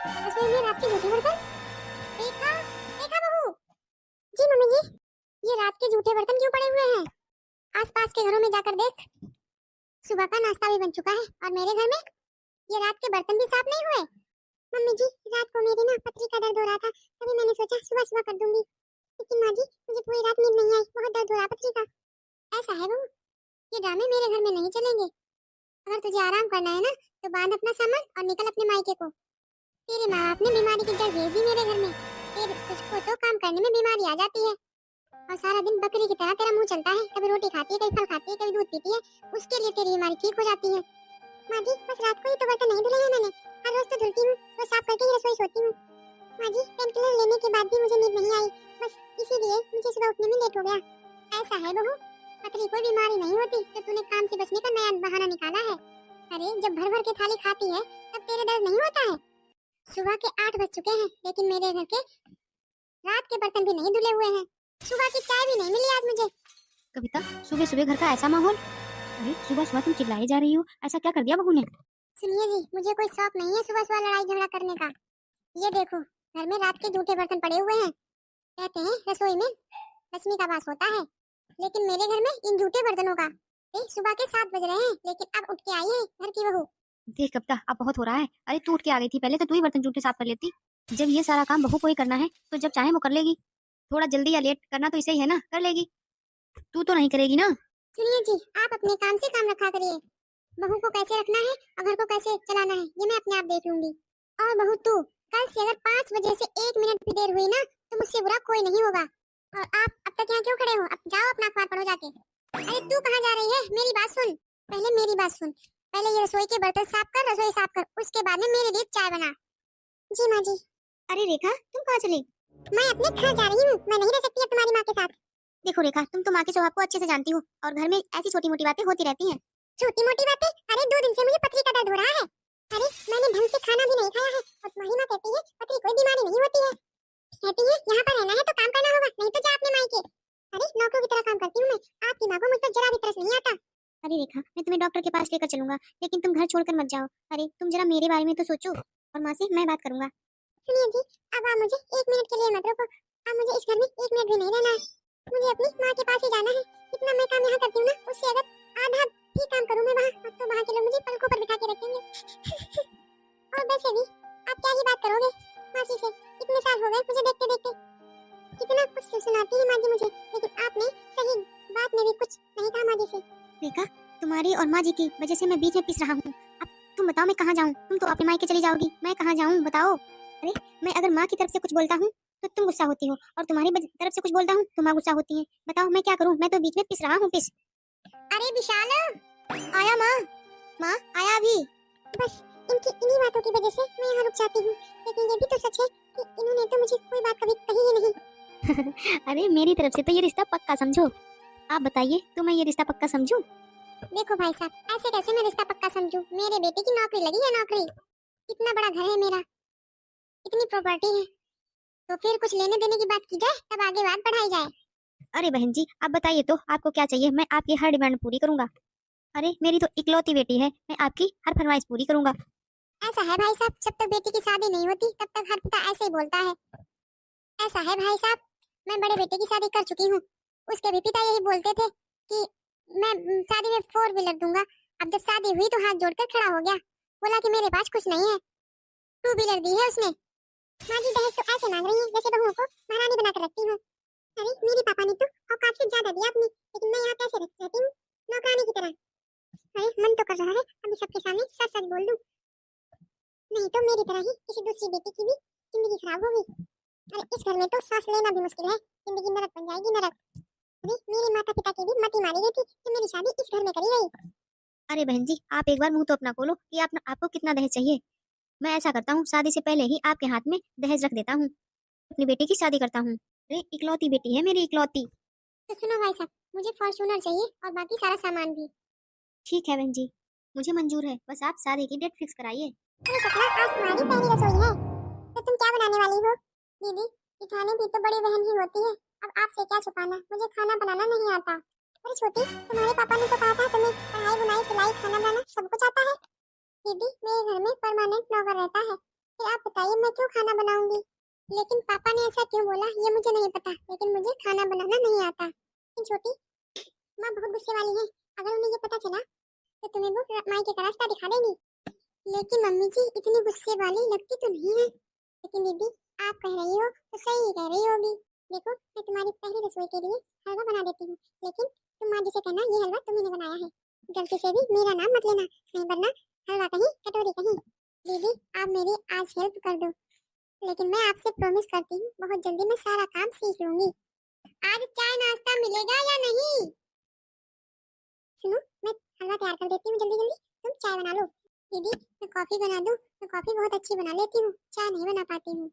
रसोई में रात के झूठे बर्तन। देखा देखा बहू। जी मम्मी जी, ये रात के झूठे बर्तन क्यों पड़े हुए हैं? आसपास के घरों में जाकर देख, सुबह का नाश्ता भी बन चुका है और मेरे घर में ये रात के बर्तन भी साफ नहीं हुए। मम्मी जी, रात को मेरी ना पथरी का दर्द हो रहा था, तभी मैंने सोचा सुबह सुबह कर दूंगी, लेकिन माँ जी मुझे पूरी रात नींद नहीं आई, बहुत दर्द हो रहा पथरी का। ऐसा है बहू, ये ड्रामे मेरे घर में नहीं चलेंगे। अगर तुझे आराम करना है ना तो बांध अपना सामान और निकल अपने मायके को। तेरे माँ बाप ने बीमारी की जड़ भेज दी मेरे घर में। तेरे तुझको तो काम करने में बीमारी आ जाती है और सारा दिन बकरी की तरह तेरा मुंह चलता है, कभी रोटी खाती है, कभी फल खाती है, कभी दूध पीती है, उसके लिए तेरी बीमारी ठीक हो जाती है। माँ जी बस रात को ही तो बर्तन नहीं धुले हैं मैंने, हर रोज तो धुलती हूँ, रोज साफ करके ही रसोई सोती हूँ। माँ जी पेन किलर लेने के बाद भी मुझे नींद नहीं आई, बस इसीलिए मुझे सुबह उठने में लेट हो गया। ऐसा है बहू, पथरी कोई बीमारी नहीं होती, तो तूने काम से बचने का नया बहाना निकाला है। अरे जब भर भर के थाली खाती है तब तेरे दर्द नहीं होता है। सुबह के 8 बज चुके हैं लेकिन मेरे घर के रात के बर्तन भी नहीं धुले हुए हैं। सुबह की चाय भी नहीं मिली आज मुझे। कविता, सुबह सुबह घर का ऐसा माहौल। अरे सुबह सुबह तुम चिल्लाए जा रही हो, ऐसा क्या कर दिया बहू ने? सुनिए जी, मुझे कोई शौक नहीं है सुबह सुबह लड़ाई झगड़ा करने का। ये देखो, घर में रात के जूठे बर्तन पड़े हुए हैं। कहते हैं रसोई में लक्ष्मी का वास होता है, लेकिन मेरे घर में इन जूठे बर्तनों का। सुबह के 7 बज रहे हैं लेकिन अब उठ के आई है घर की बहू। देख कविता, अब बहुत हो रहा है। अरे तू उठ के आ गई थी, पहले तो तू ही बर्तन जूठे साफ कर लेती। जब ये सारा काम बहू को ही करना है तो जब चाहे वो कर लेगी। थोड़ा जल्दी या लेट करना तो इसे ही है ना, कर लेगी। तू तो नहीं करेगी ना? सुनिए जी, आप अपने काम से काम रखा करिए। बहू को कैसे रखना है और घर को कैसे चलाना है ये मैं अपने आप देख लूंगी। और बहू तू, कल से अगर 5 बजे से 1 मिनट भी देर हुई ना तो मुझसे बुरा कोई नहीं होगा। और आप अब तक यहाँ क्यों खड़े हो? अब जाओ अपना अखबार पढ़ो जाके। अरे तू कहाँ जा रही है? मेरी बात सुन, पहले मेरी बात सुन। पहले ये रसोई के बर्तन साफ कर, रसोई साफ कर, उसके बाद में मेरे लिए चाय बना। जी माँ जी। अरे रेखा, तुम कहाँ चली? मैं अपने घर जा रही हूँ, मैं नहीं रह सकती अब तुम्हारी माँ के साथ। देखो रेखा, तुम तो माँ के स्वभाव को अच्छे से जानती हो और घर में ऐसी छोटी मोटी बातें होती रहती हैं। छोटी मोटी बातें? अरे 2 दिन से मुझे पथरी का दर्द हो रहा है। अरे मैंने ढंग से खाना भी नहीं खाया है और तुम्हारी माँ कहती है पथरी कोई बीमारी नहीं होती है। कहती है यहाँ पर रहना है तो काम करना होगा, नहीं तो जा अपने मायके। अरे नौकरों की तरह काम करती हूँ मैं, आपकी माँ को मुझ पर जरा भी तरस नहीं आता। अरे रेखा, मैं तुम्हें डॉक्टर के पास लेकर चलूंगा, लेकिन तुम घर छोड़कर मत जाओ। अरे तुम जरा मेरे बारे में तो सोचो, और माँ से मैं बात करूंगा। सुनिए जी, अब आप मुझे 1 मिनट के लिए मत रोको। अब मुझे इस घर में 1 मिनट भी नहीं रहना है। मुझे अपनी माँ के पास ही जाना है। इतना मैं काम यहाँ करती हूँ ना, उससे अगर आधा भी काम करूँ मैं वहाँ, तो वहाँ के लोग मुझे पलकों पर बिठा के रखेंगे। और वैसे भी आप क्या ही बात करोगे मासी से? इतने साल हो गए मुझे देखते देखते, कितना कुछ सुनाती है माँ जी मुझे, लेकिन आपने सही बात में भी कुछ नहीं कहा माँ जी से। रेखा, तुम्हारी और माँ जी की वजह से मैं बीच में पिस रहा हूँ। अब तुम बताओ मैं कहाँ जाऊँ? तुम तो अपने मायके चली जाओगी, मैं कहाँ जाऊँ बताओ? अरे मैं अगर माँ की तरफ से कुछ बोलता हूँ तो तुम गुस्सा होती हो, और तुम्हारी तरफ से कुछ बोलता हूँ तो माँ गुस्सा होती है। बताओ मैं क्या करूँ? मैं तो बीच में पिस रहा हूँ, पिस। अरे विशाल, आया माँ, माँ आया अभी। बस इनकी इन्हीं बातों की वजह से मैं यहाँ रुक जाती हूँ, लेकिन ये भी तो सच है कि इन्होंने तो मुझे कोई बात कभी कही ही नहीं। अरे मेरी तरफ से तो ये रिश्ता पक्का समझो। आप बताइए, तो मैं ये रिश्ता पक्का समझूं? देखो भाई साहब, ऐसे कैसे मैं रिश्ता पक्का समझूं? मेरे बेटे की नौकरी लगी है, नौकरी। इतना बड़ा घर है मेरा, इतनी प्रॉपर्टी है, तो फिर कुछ लेने देने की बात की जाए, तब आगे बात बढ़ाई जाए। अरे बहन जी, आप बताइए तो आपको क्या चाहिए? मैं आपकी हर डिमांड पूरी करूंगा। अरे मेरी तो इकलौती बेटी है, मैं आपकी हर फरमाइश पूरी करूंगा। ऐसा है भाई साहब, जब तक बेटी की शादी नहीं होती तब तक हर पिता ऐसे ही बोलता है। ऐसा है भाई साहब, मैं बड़े बेटे की शादी कर चुकी हूँ, उसके भी पिता यही बोलते थे कि मैं शादी में 4 व्हीलर दूंगा। अब जब शादी हुई तो हाथ जोड़कर खड़ा हो गया, बोला कि मेरे पास कुछ नहीं है, 2 व्हीलर दी है उसने। माँ जी दहेज तो ऐसे मांग रही है जैसे बहुओं को महारानी बनाकर रखती हूँ। अरे मेरे पापा ने तो औकात से ज्यादा दिया अपनी, लेकिन मैं यहाँ कैसे रहती हूँ नौकरानी की तरह। अरे मन तो कर रहा है अभी सबके सामने सच सच बोल दूं, नहीं तो मेरी तरह ही किसी दूसरी बेटी की भी जिंदगी खराब होगी। अरे इस घर में तो सांस लेना भी मुश्किल है, जिंदगी नरक बन जाएगी, नरक। अरे मेरे माता पिता की भी मती मारी गई थी कि मेरी शादी इस घर में करी गई। अरे बहन जी, आप एक बार मुंह तो अपना खोलो कि आपको कितना दहेज चाहिए। मैं ऐसा करता हूँ, शादी से पहले ही आपके हाथ में दहेज रख देता हूँ, अपनी बेटी की शादी करता हूँ। अरे इकलौती बेटी है मेरी, इकलौती। तो सुनो भाई साहब, मुझे फॉर्च्यूनर चाहिए और बाकी सारा सामान भी। ठीक है बहन जी, मुझे मंजूर है, बस आप शादी की डेट फिक्स कराइए। अरे सपना, आज तुम्हारी पहली रसोई है, तो तुम क्या बनाने वाली हो? दीदी, सिखाने भी तो बड़ी बहन ही होती है, अब आपसे क्या छुपाना, मुझे खाना बनाना नहीं आता। अरे छोटी, तुम्हारे पापा ने तो कहा था तुम्हें पढ़ाई बुनाई सिलाई खाना बनाना सब कुछ आता है। दीदी मेरे घर में परमानेंट नौकर रहता है, फिर आप बताइए मैं क्यों खाना बनाऊंगी? लेकिन पापा ने ऐसा क्यों बोला ये मुझे नहीं पता, लेकिन मुझे खाना बनाना नहीं आता। लेकिन छोटी माँ बहुत गुस्से वाली है, अगर उन्हें ये पता चला तो तुम्हें वो मायके का रास्ता दिखा देंगी। लेकिन मम्मी जी इतनी गुस्से वाली लगती तो नहीं है। लेकिन दीदी आप कह रही हो तो सही ही कह रही होगी। देखो मैं तुम्हारी पहली रसोई के लिए हलवा बना देती हूँ, लेकिन तुम माँ जी से कहना ये हलवा तुम्ही ने बनाया है। गलती से भी मेरा नाम मत लेना, नहीं वरना हलवा कहीं कटोरी कहीं। दीदी आप मेरी आज हेल्प कर दो, लेकिन मैं आपसे प्रॉमिस करती हूँ बहुत जल्दी मैं सारा काम सीख लूंगी। आज चाय नाश्ता मिलेगा या नहीं? सुनो मैं हलवा तैयार कर देती हूँ जल्दी जल्दी, तुम चाय बना लो। दीदी मैं कॉफी बना दूँ? मैं कॉफी बहुत अच्छी बना लेती हूँ, चाय नहीं बना पाती हूँ।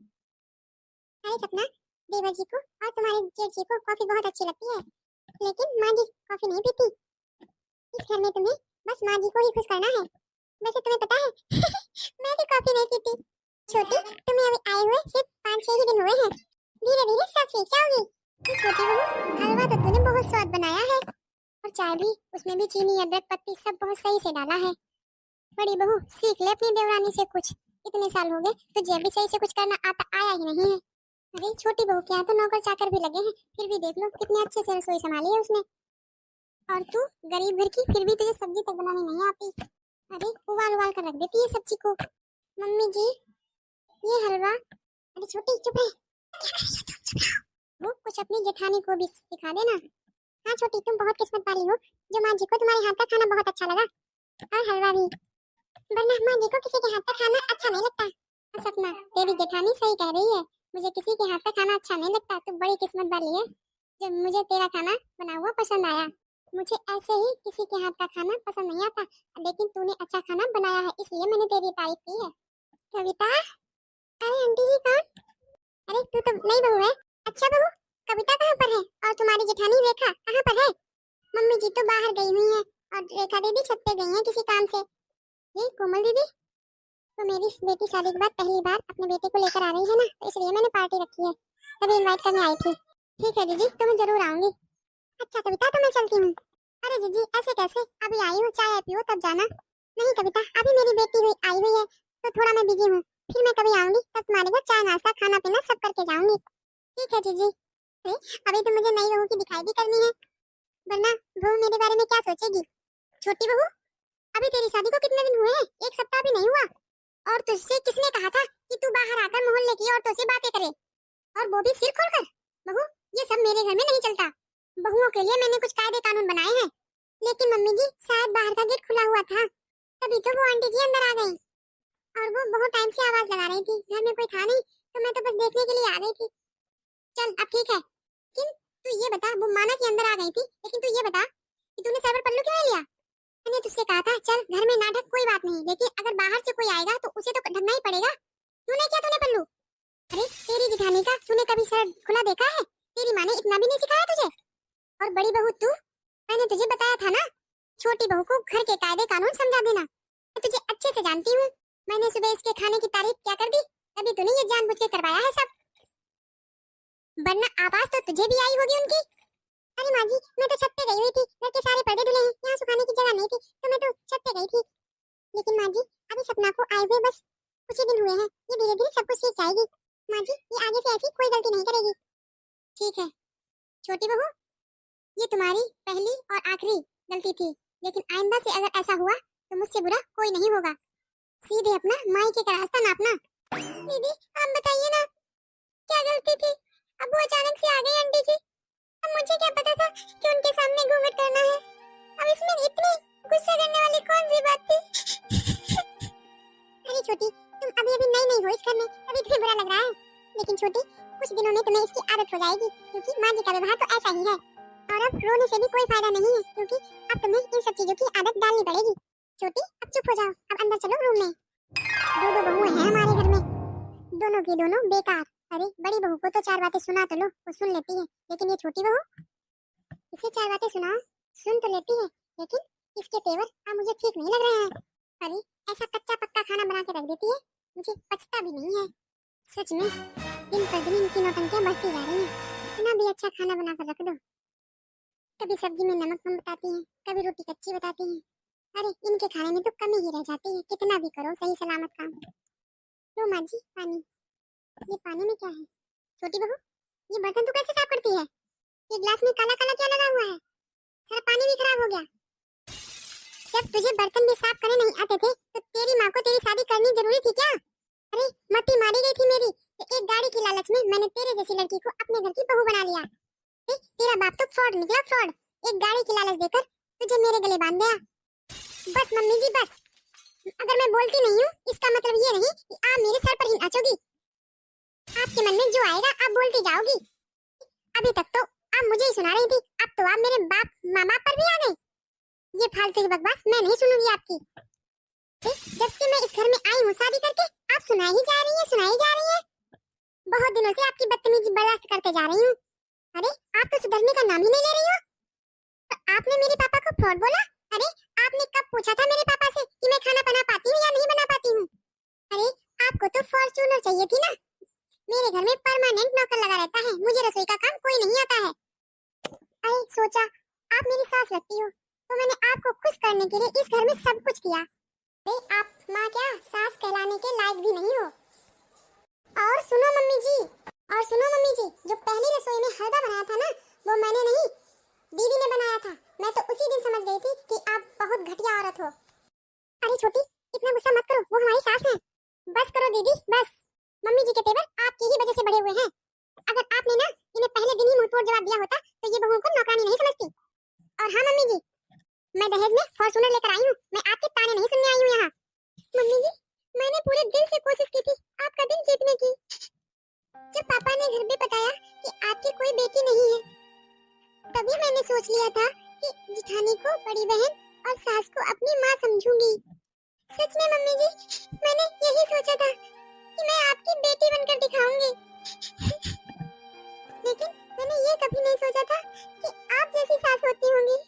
अरे सपना, देवर जी को और तुम्हारे जेठ जी को कॉफी बहुत अच्छी लगती है, लेकिन माँ जी कॉफी नहीं पीती। इस घर में तुम्हें बस माँ जी को ही खुश करना है। वैसे तुम्हें पता है मैं भी कॉफी नहीं पीती। छोटी तुम्हें अभी आए हुए सिर्फ 5-6 ही दिन हुए हैं, धीरे धीरे सब सीख जाओगी। ये छोटी बहू हलवा तो तूने बहुत स्वाद बनाया है, और चाय भी, उसमें भी चीनी अदरक पत्ती सब बहुत सही से डाला है। बड़ी बहू सीख ले अपनी देवरानी से कुछ, इतने साल हो गए तुझे अभी सही से कुछ करना आता आया ही नहीं है। अरे छोटी बहू के यहाँ तो नौकर चाकर भी लगे हैं, फिर भी देख लो कितने अच्छे से रसोई संभाली है उसने। और तू गरीब घर की, फिर भी तुझे सब्जी तक बनानी नहीं आती। अरे उबाल उबाल कर रख देती है सब्जी को। मम्मी जी ये हलवा। अरे छोटी चुप रह, वो कुछ अपनी जेठानी को भी सिखा देना। हाँ छोटी तुम बहुत किस्मत वाली हो, जो माँ जी को तुम्हारे हाथ का खाना बहुत अच्छा लगा, और हलवा भी, वरना माँ जी को किसी के हाथ का खाना अच्छा नहीं लगता। सपना तेरी जेठानी सही कह रही है, मुझे किसी के हाथ का खाना अच्छा नहीं लगता। तू बड़ी किस्मत वाली है जब मुझे तेरा खाना बना हुआ पसंद आया। मुझे ऐसे ही किसी के हाथ का खाना पसंद नहीं आता, लेकिन तूने अच्छा खाना बनाया है इसलिए मैंने तेरी तारीफ की है। कविता, अरे आंटी जी कौन? अरे तू तो नई बहू है। अच्छा बहू, कविता कहाँ पर है और तुम्हारी जेठानी रेखा कहाँ पर है? मम्मी जी तो बाहर गई हुई है, और रेखा दीदी छत पे गई है किसी काम से। ये कोमल दीदी तो मेरी बेटी शादी के बाद पहली बार अपने बेटे को लेकर आ रही है ना, तो इसलिए मैंने पार्टी रखी है, तभी इनवाइट करने आई थी। ठीक है दीदी तो मैं जरूर आऊंगी। अच्छा कविता तो मैं चलती हूँ। अरे जीजी ऐसे कैसे, अभी आई हूँ चाय पियो तब जाना। नहीं कविता अभी मेरी बेटी हुई आई हुई है तो थोड़ा मैं बिजी हूँ, फिर मैं कभी आऊंगी तब तुम्हारे घर चाय नाश्ता खाना पीना सब करके जाऊंगी। ठीक है जीजी। अभी तो मुझे नई बहू की दिखाई भी करनी है, वरना बहू मेरे बारे में क्या सोचेगी। छोटी बहू अभी तेरी शादी को कितने दिन हुए हैं, एक सप्ताह भी नहीं हुआ, और तुझसे किसने कहा था कि तू बाहर आकर मोहल्ले की औरतों से बातें करे, और वो भी सिर खोलकर। बहू ये सब मेरे घर में नहीं चलता, बहुओं के लिए मैंने कुछ कायदे कानून बनाए हैं। लेकिन मम्मी जी शायद बाहर का गेट खुला हुआ था, तभी तो वो आंटी जी अंदर आ गई, और वो बहुत टाइम से आवाज लगा रही थी, घर में कोई था नहीं तो मैं तो बस देखने के लिए आ गई थी। चल अब ठीक है, लेकिन तू ये बता, वो माना कि अंदर आ गई थी, लेकिन तू ये बता कि तूने सर्वर पल्लू क्यों ले लिया? मैंने तुझसे कहा था चल घर में नाटक कोई बात नहीं, लेकिन अगर बाहर से कोई आएगा तो उसे तो ढकना ही पड़ेगा। तूने क्या तूने पल्लू? अरे तेरी जिठानी का तूने कभी सर खुला देखा है? तेरी माँ ने इतना भी नहीं सिखाया तुझे? और बड़ी बहू तू, मैंने तुझे बताया था ना छोटी बहू को घर के कायदे कानून समझा देना। मैं तुझे अच्छे से जानती हूँ, मैंने सुबह इसके खाने की तारीफ क्या कर दी, तभी तूने ये जानबूझ के करवाया है सब, वरना आवाज तो तुझे भी आई होगी उनकी। अरे माँ जी मैं तो छत पे गई हुई थी, घर के सारे पर्दे धुले हैं, यहाँ सुखाने की जगह नहीं थी तो मैं तो छत पे गई थी। लेकिन माँ जी अभी सपना को आए हुए बस कुछ ही दिन हुए हैं, ये धीरे धीरे सब कुछ सीख जाएगी। माँ जी ये आगे से ऐसी कोई गलती नहीं करेगी। ठीक है छोटी बहू, ये तुम्हारी पहली और आखिरी गलती थी, लेकिन आइंदा से अगर ऐसा हुआ तो मुझसे बुरा कोई नहीं होगा। सीधे अपना मायके का रास्ता नापना। दीदी आप बताइए ना क्या गलती थी, अब वो अचानक से आ गई आंटी जी, अब मुझे क्या पता था कि उनके सामने घूंघट करना है। अब इसमें इतनी गुस्सा करने वाली कौन सी बात थी? अरे छोटी तुम अभी अभी नई नई हो इस घर में, तभी तुम्हें बुरा लग रहा है, लेकिन छोटी कुछ दिनों में तुम्हें इसकी आदत हो जाएगी, क्योंकि माँ जी का व्यवहार तो ऐसा ही है। और अब रोने से भी कोई फायदा नहीं है, क्योंकि अब तुम्हें इन सब चीजों की आदत डालनी पड़ेगी। छोटी अब चुप हो जाओ, अब अंदर चलो रूम में। दो दो बहुएं हैं हमारे घर में, दोनों की दोनों बेकार। अरे बड़ी बहू को तो 4 बातें सुना तो लो, वो सुन लेती है, लेकिन ये छोटी बहू, इसे 4 बातें सुनाओ सुन तो लेती है, लेकिन इसके तेवर अब मुझे ठीक नहीं लग रहे हैं। अरे ऐसा कच्चा पक्का खाना बना के रख देती है, मुझे पछता भी नहीं है। सच में दिन पर दिन इनकी नौटंकियां बढ़ती जा रही हैं, इतना भी अच्छा खाना बना कर रख दो, कभी सब्जी में नमक कम बताती हैं, कभी रोटी कच्ची बताती हैं। अरे इनके खाने में तो कमी ही रह जाती है, कितना भी करो सही सलामत काम। लो माँ जी पानी। ये पानी में क्या है? छोटी बहू, ये बर्तन तू कैसे साफ करती है? ये ग्लास में काला काला क्या लगा हुआ है? सारा पानी भी खराब हो गया। जब तुझे बर्तन भी साफ करने नहीं आते थे तो तेरी माँ को तेरी शादी करनी जरूरी थी क्या? अरे मती मारी गई थी मेरी तो एक गाड़ी की लालच में मैंने तेरे जैसी लड़की को अपने घर की बहू बना लिया। तेरा बाप तो फ्रॉड निकला, फ्रॉड। एक गाड़ी की लालच देकर तुझे मेरे गले बांध दिया। बस मम्मी जी बस। अगर मैं बोलती नहीं हूँ इसका मतलब ये नहीं कि आप मेरे सर पर ही नाचोगी। आपके मन में जो आएगा आप बोलती जाओगी। अभी तक तो आप मुझे ही सुना रही थी, अब तो आप मेरे बाप माँ बाप पर भी आ गए। ये फालतू की बकवास मैं नहीं सुनूंगी आपकी। जब से मैं इस घर में आई हूँ शादी करके आप सुनाई ही जा रही है, सुनाई जा रही है। बहुत दिनों से आपकी बदतमीजी बर्दाश्त करते जा रही हूँ। अरे आप तो सुधरने का नाम ही नहीं ले रही हो। तो आपने मेरे पापा को फ्रॉड बोला? अरे आपने कब पूछा था मेरे पापा से कि मैं खाना बना पाती हूँ या नहीं बना पाती हूँ? अरे आपको तो फॉर्च्यूनर चाहिए थी ना। मेरे घर में परमानेंट नौकर लगा रहता है, मुझे रसोई का काम कोई नहीं आता है। अरे सोचा आप मेरी सास लगती हो तो मैंने आपको खुश करने के लिए इस घर में सब कुछ किया। अरे आप माँ क्या सास कहलाने के लायक भी नहीं हो। और सुनो मम्मी जी, जो पहली रसोई में हलवा बनाया था ना वो मैंने नहीं दीदी ने बनाया था। मैं तो उसी दिन समझ गई थी कि आप बहुत घटिया औरत हो। अरे छोटी इतना गुस्सा मत करो, वो हमारी सास है। बस करो दीदी बस। मम्मी जी के तेवर आपकी ही वजह से बढ़े हुए हैं। अगर आपने ना इन्हें पहले दिन ही मुंहतोड़ जवाब दिया होता तो ये बहुओं को नौकरानी नहीं समझती। और हाँ मम्मी जी, मैं दहेज में फॉर्च्यूनर लेकर आई हूँ, मैं आपके ताने नहीं सुनने आई हूँ यहाँ। मम्मी जी मैंने पूरे दिल से कोशिश की थी आपका दिल जीतने की। जब पापा ने घर में बताया कि आपकी कोई बेटी नहीं है तभी मैंने सोच लिया था कि जिठानी को बड़ी बहन और सास को अपनी माँ समझूंगी। सच में मम्मी जी मैंने यही सोचा था कि मैं आपकी बेटी बनकर दिखाऊंगी। लेकिन मैंने ये कभी नहीं सोचा था कि आप जैसी सास होती होंगी।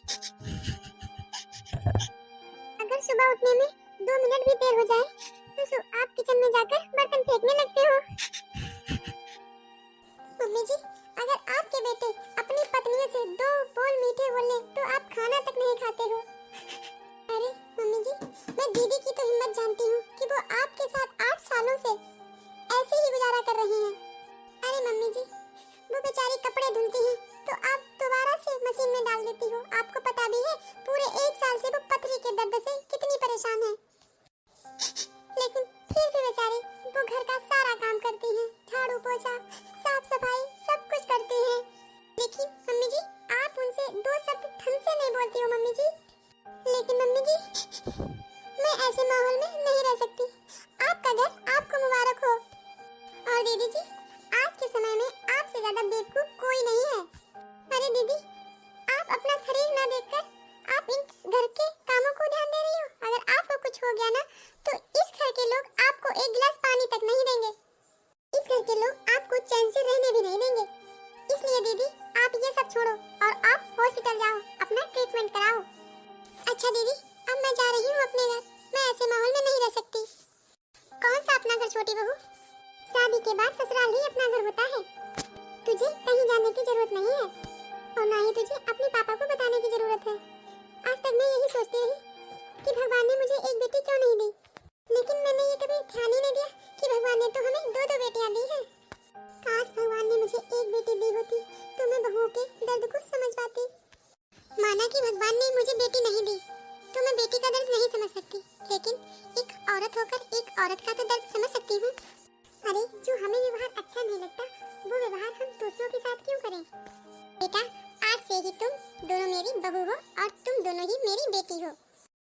अगर सुबह उठने में 2 मिनट भी देर हो जाए तो आप किचन में जाकर बर्तन फेंकने लगते हो। मम्मी जी अगर आपके बेटे अपनी पत्नियों से 2 बोल मीठे बोले तो आप खाना तक नहीं खाते हो। अरे मम्मी जी मैं दीदी की तो हिम्मत जानती हूँ कि वो आपके साथ 8 सालों से ऐसे ही गुजारा कर रही हैं। अरे मम्मी जी वो बेचारी कपड़े धुलती हैं तो आप दोबारा से मशीन में डाल देती हो। आपको पता भी है पूरे 1 साल से वो पथरी के दर्द से कितनी परेशान है। लेकिन फिर भी बेचारी वो घर का सारा काम करती हैं, झाड़ू पोछा साफ सफाई सब कुछ करती हैं। लेकिन मम्मी जी आप उनसे 2 शब्द ढंग से नहीं बोलती हो मम्मी जी। लेकिन मम्मी जी मैं ऐसे माहौल में नहीं रह सकती। आपका घर आपको मुबारक हो। और दीदी जी आज के समय में आपसे ज्यादा बेवकूफ कोई नहीं है। अरे दीदी आप अपना शरीर ना देखकर आप इन घर के कामों को ध्यान दे रही हो। अगर आपको कुछ हो गया ना तो इस घर के लोग आपको 1 गिलास पानी तक नहीं देंगे। इस घर के लोग आपको चैन से रहने भी नहीं देंगे। इसलिए दीदी आप ये सब छोड़ो और आप हॉस्पिटल जाओ, अपना ट्रीटमेंट कराओ। अच्छा दीदी अब मैं जा रही हूँ अपने घर, मैं ऐसे माहौल में नहीं रह सकती। कौन सा अपना घर छोटी बहू? शादी के बाद ससुराल ही अपना घर होता है। तुझे कहीं जाने की जरूरत नहीं है और ना ही तुझे अपने पापा को बताने की जरूरत है। आज तक मैं यही सोचती रही कि भगवान ने मुझे एक बेटी क्यों नहीं दी, लेकिन मैंने ये कभी ध्यान ही नहीं दिया कि भगवान ने तो हमें 2 बेटियां दी हैं। काश भगवान ने मुझे एक बेटी दी होती तो मैं बहुओं के दर्द को समझ पाती। माना कि भगवान ने मुझे बेटी नहीं दी तो मैं बेटी का दर्द नहीं समझ सकती, लेकिन एक औरत होकर एक औरत का तो दर्द समझ सकती हूँ। अरे जो हमें व्यवहार अच्छा नहीं लगता वो व्यवहार हम दूसरों के साथ क्यों करें? बेटा आज से ही तुम दोनों मेरी बहू हो और तुम दोनों ही मेरी बेटी हो।